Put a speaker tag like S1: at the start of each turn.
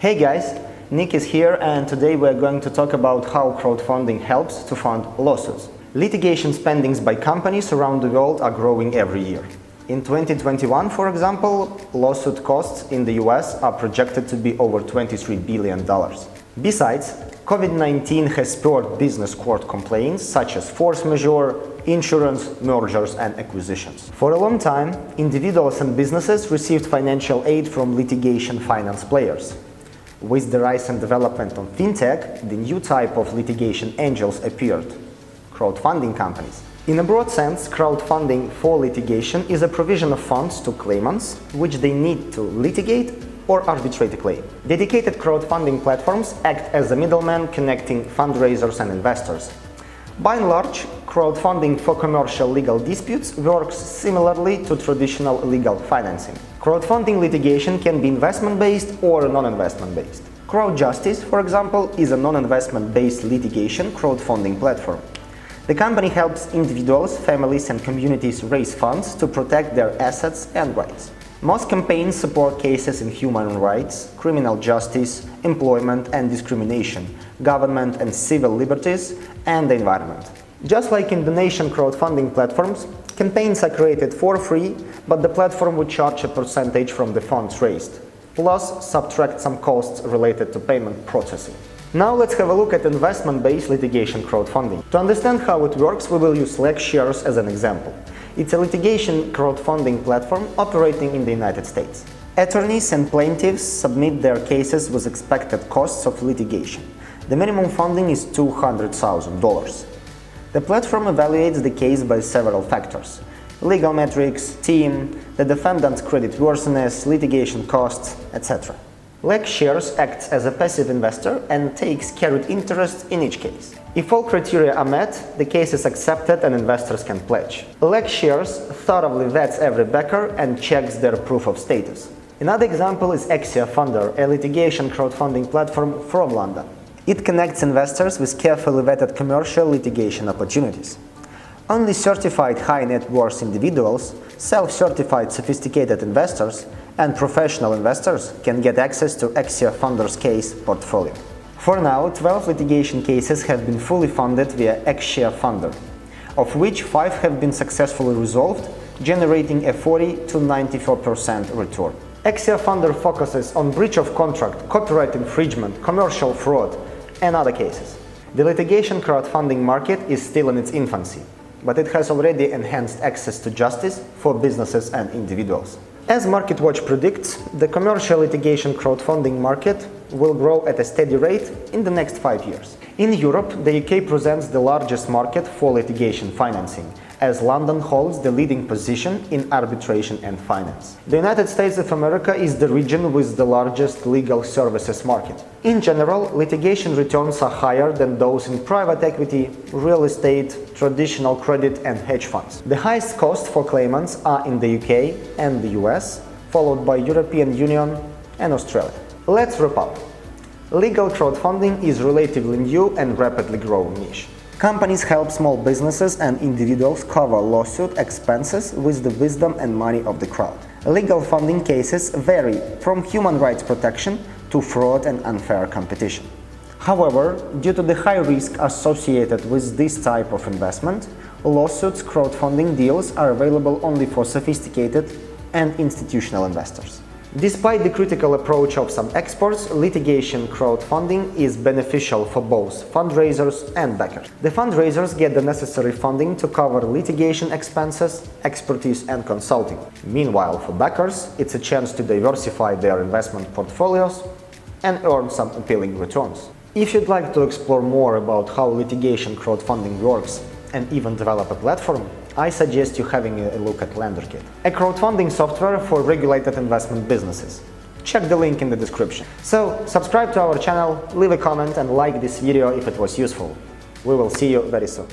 S1: Hey guys, Nick is here and today we are going to talk about how crowdfunding helps to fund lawsuits. Litigation spendings by companies around the world are growing every year. In 2021, for example, lawsuit costs in the US are projected to be over $23 billion. Besides, COVID-19 has spurred business court complaints such as force majeure, insurance, mergers and acquisitions. For a long time, individuals and businesses received financial aid from litigation finance players. With the rise and development of fintech, the new type of litigation angels appeared: crowdfunding companies. In a broad sense, crowdfunding for litigation is a provision of funds to claimants which they need to litigate or arbitrate a claim. Dedicated crowdfunding platforms act as a middleman connecting fundraisers and investors. By and large, crowdfunding for commercial legal disputes works similarly to traditional legal financing. Crowdfunding litigation can be investment-based or non-investment-based. CrowdJustice, for example, is a non-investment-based litigation crowdfunding platform. The company helps individuals, families and communities raise funds to protect their assets and rights. Most campaigns support cases in human rights, criminal justice, employment and discrimination, government and civil liberties, and the environment. Just like in donation crowdfunding platforms, campaigns are created for free, but the platform would charge a percentage from the funds raised, plus subtract some costs related to payment processing. Now let's have a look at investment-based litigation crowdfunding. To understand how it works, we will use LenderKit as an example. It's a litigation crowdfunding platform operating in the United States. Attorneys and plaintiffs submit their cases with expected costs of litigation. The minimum funding is $200,000. The platform evaluates the case by several factors: legal metrics, team, the defendant's creditworthiness, litigation costs, etc. LenderKit acts as a passive investor and takes carried interest in each case. If all criteria are met, the case is accepted and investors can pledge. LenderKit thoroughly vets every backer and checks their proof of status. Another example is Funder, a litigation crowdfunding platform from London. It connects investors with carefully vetted commercial litigation opportunities. Only certified high net worth individuals, self-certified sophisticated investors, and professional investors can get access to Funder's case portfolio. For now, 12 litigation cases have been fully funded via Funder, of which 5 have been successfully resolved, generating a 40 to 94% return. Funder focuses on breach of contract, copyright infringement, commercial fraud, and other cases. The litigation crowdfunding market is still in its infancy, but it has already enhanced access to justice for businesses and individuals. As MarketWatch predicts, the commercial litigation crowdfunding market will grow at a steady rate in the next 5 years. In Europe, the UK presents the largest market for litigation financing, as London holds the leading position in arbitration and finance. The United States of America is the region with the largest legal services market. In general, litigation returns are higher than those in private equity, real estate, traditional credit and hedge funds. The highest cost for claimants are in the UK and the US, followed by European Union and Australia. Let's wrap up. Legal crowdfunding is relatively new and rapidly growing niche. Companies help small businesses and individuals cover lawsuit expenses with the wisdom and money of the crowd. Legal funding cases vary from human rights protection to fraud and unfair competition. However, due to the high risk associated with this type of investment, lawsuits crowdfunding deals are available only for sophisticated and institutional investors. Despite the critical approach of some experts, litigation crowdfunding is beneficial for both fundraisers and backers. The fundraisers get the necessary funding to cover litigation expenses, expertise and consulting. Meanwhile, for backers, it's a chance to diversify their investment portfolios and earn some appealing returns. If you'd like to explore more about how litigation crowdfunding works and even develop a platform, I suggest you having a look at LenderKit, a crowdfunding software for regulated investment businesses. Check the link in the description. So, subscribe to our channel, leave a comment and like this video if it was useful. We will see you very soon.